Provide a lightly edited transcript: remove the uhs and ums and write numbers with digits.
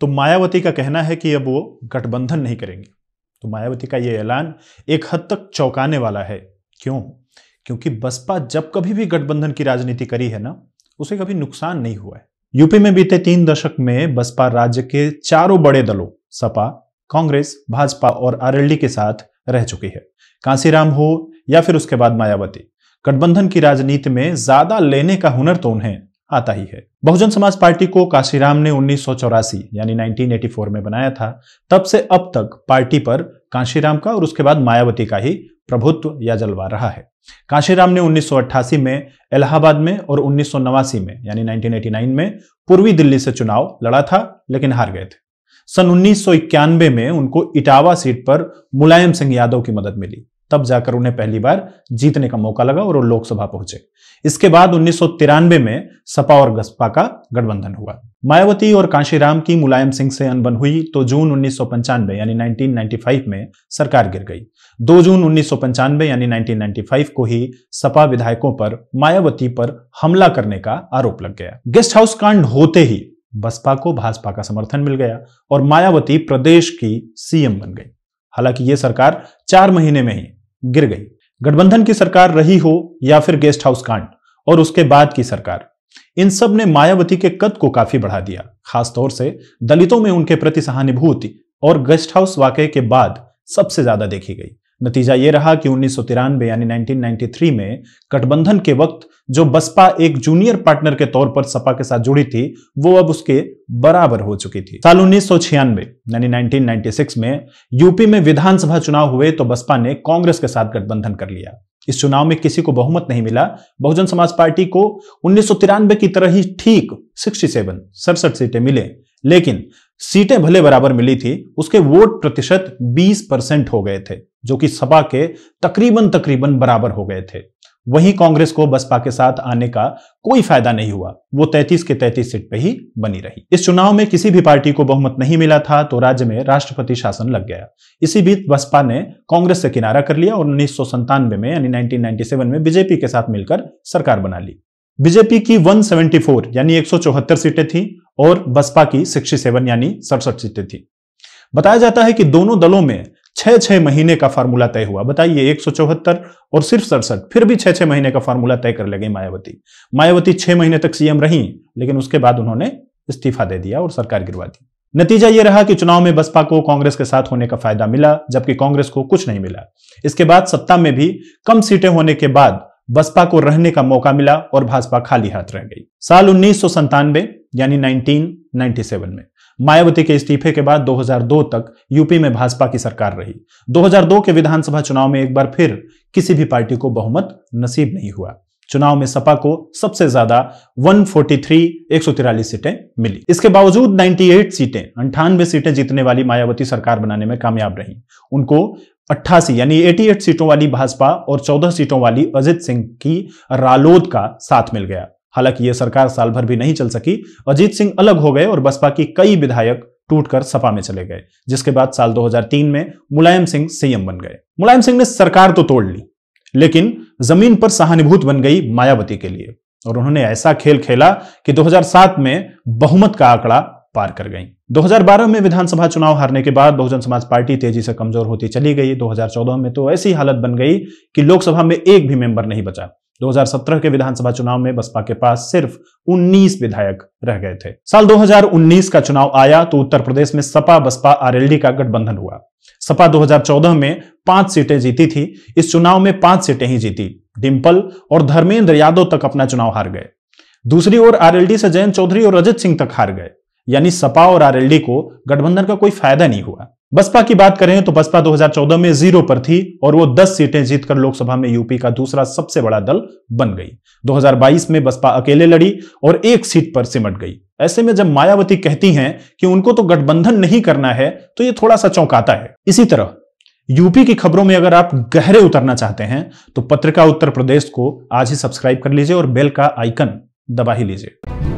तो मायावती का कहना है कि अब वो गठबंधन नहीं करेंगे। तो मायावती का ये ऐलान एक हद तक चौंकाने वाला है। क्यों? क्योंकि बसपा जब कभी भी गठबंधन की राजनीति करी है ना, उसे कभी नुकसान नहीं हुआ है। यूपी में बीते 3 दशक में बसपा राज्य के चारों बड़े दलों सपा, कांग्रेस, भाजपा और आरएलडी के साथ रह चुकी है। कांशीराम हो या फिर उसके बाद मायावती, गठबंधन की राजनीति में ज्यादा लेने का हुनर तो उन्हें आता ही है। बहुजन समाज पार्टी को कांशीराम ने 1984 यानी 1984 में बनाया था। तब से अब तक पार्टी पर कांशीराम का और उसके बाद मायावती का ही प्रभुत्व या जलवा रहा है। कांशीराम ने 1988 में इलाहाबाद में और 1989 में यानी 1989 में पूर्वी दिल्ली से चुनाव लड़ा था, लेकिन हार गए थे। सन 1991 में उनको इटावा सीट पर मुलायम सिंह यादव की मदद मिली। तब जाकर उन्हें पहली बार जीतने का मौका लगा और वो लोकसभा पहुंचे। इसके बाद 1993 में सपा और बसपा का गठबंधन हुआ। मायावती और कांशीराम की मुलायम सिंह से अनबन हुई तो जून 1995 यानी 1995 में सरकार गिर गई। 2 जून 1995 यानी 1995 को ही सपा विधायकों पर मायावती पर हमला करने का आरोप लग गया। गेस्ट हाउस कांड होते ही बसपा को भाजपा का समर्थन मिल गया और मायावती प्रदेश की सीएम बन गई। हालांकि यह सरकार 4 महीने में ही गिर गई। गठबंधन की सरकार रही हो या फिर गेस्ट हाउस कांड और उसके बाद की सरकार, इन सब ने मायावती के कद को काफी बढ़ा दिया। खासतौर से दलितों में उनके प्रति सहानुभूति और गेस्ट हाउस वाकये के बाद सबसे ज्यादा देखी गई। नतीजा यह रहा कि 1993 यानी 1993 में गठबंधन के वक्त जो बसपा एक जूनियर पार्टनर के तौर पर सपा के साथ जुड़ी थी, वो अब उसके बराबर हो चुकी थी। साल 1996 यानी 1996 में यूपी में विधानसभा चुनाव हुए तो बसपा ने कांग्रेस के साथ गठबंधन कर लिया। इस चुनाव में किसी को बहुमत नहीं मिला। बहुजन समाज पार्टी को 1993 की तरह ही ठीक 67 सीटें मिले, लेकिन सीटें भले बराबर मिली थी, उसके वोट प्रतिशत 20% हो गए थे, जो कि सपा के तकरीबन बराबर हो गए थे। वहीं कांग्रेस को बसपा के साथ आने का कोई फायदा नहीं हुआ। वो 33 के 33 सीट पे ही बनी रही। इस चुनाव में किसी भी पार्टी को बहुमत नहीं मिला था तो राज्य में राष्ट्रपति शासन लग गया। इसी बीच बसपा ने कांग्रेस से किनारा कर लिया और 1997 में यानी 1997 में बीजेपी के साथ मिलकर सरकार बना ली। बीजेपी की 174 यानी 174 सीटें थी और बसपा की 67 यानी 67 सीटें थी। बताया जाता है कि दोनों दलों में 6-6 महीने का फार्मूला तय हुआ। बताइए, 174 और सिर्फ 67, फिर भी 6-6 महीने का फार्मूला तय कर ले गई मायावती 6 महीने तक सीएम रही, लेकिन उसके बाद उन्होंने इस्तीफा दे दिया और सरकार गिरवा दी। नतीजा यह रहा कि चुनाव में बसपा को कांग्रेस के साथ होने का फायदा मिला, जबकि कांग्रेस को कुछ नहीं मिला। इसके बाद सत्ता में भी कम सीटें होने के बाद बसपा को रहने का मौका मिला और भाजपा खाली हाथ रह गई। साल 1997 यानी 1997 में मायावती के इस्तीफे के बाद 2002 तक यूपी में भाजपा की सरकार रही। 2002 के विधानसभा चुनाव में एक बार फिर किसी भी पार्टी को बहुमत नसीब नहीं हुआ। चुनाव में सपा को सबसे ज्यादा 143 सीटें मिली। इसके बावजूद 98 सीटें जीतने वाली मायावती सरकार बनाने में कामयाब रही। उनको 88 यानी 88 सीटों वाली भाजपा और 14 सीटों वाली अजित सिंह की रालोद का साथ मिल गया। हालांकि यह सरकार साल भर भी नहीं चल सकी। अजित सिंह अलग हो गए और बसपा की कई विधायक टूटकर सपा में चले गए, जिसके बाद साल 2003 में मुलायम सिंह सीएम बन गए। मुलायम सिंह ने सरकार तो तोड़ ली, लेकिन जमीन पर सहानुभूति बन गई मायावती के लिए और उन्होंने ऐसा खेल खेला कि 2007 में बहुमत का आंकड़ा पार कर गई। 2012 में विधानसभा चुनाव हारने के बाद बहुजन समाज पार्टी तेजी से कमजोर होती चली गई। 2014 में तो ऐसी हालत बन गई कि लोकसभा में एक भी मेंबर नहीं बचा। 2017 के विधानसभा चुनाव में बसपा के पास सिर्फ 19 विधायक रह गए थे। साल 2019 का चुनाव आया तो उत्तर प्रदेश में सपा बसपा आरएलडी का गठबंधन हुआ। सपा 2014 में 5 सीटें जीती थी। इस चुनाव में 5 सीटें ही जीती। डिंपल और धर्मेंद्र यादव तक अपना चुनाव हार गए। दूसरी ओर आरएलडी से जयंत चौधरी और अजित सिंह तक हार गए। यानी सपा और आरएलडी को गठबंधन का कोई फायदा नहीं हुआ। बसपा की बात करें तो बसपा 2014 में 0 पर थी और वो 10 सीटें जीतकर लोकसभा में यूपी का दूसरा सबसे बड़ा दल बन गई। 2022 में बसपा अकेले लड़ी और 1 सीट पर सिमट गई। ऐसे में जब मायावती कहती हैं कि उनको तो गठबंधन नहीं करना है तो ये थोड़ा सा चौंकाता है। इसी तरह यूपी की खबरों में अगर आप गहरे उतरना चाहते हैं तो पत्रिका उत्तर प्रदेश को आज ही सब्सक्राइब कर लीजिए और बेल का आइकन दबा ही लीजिए।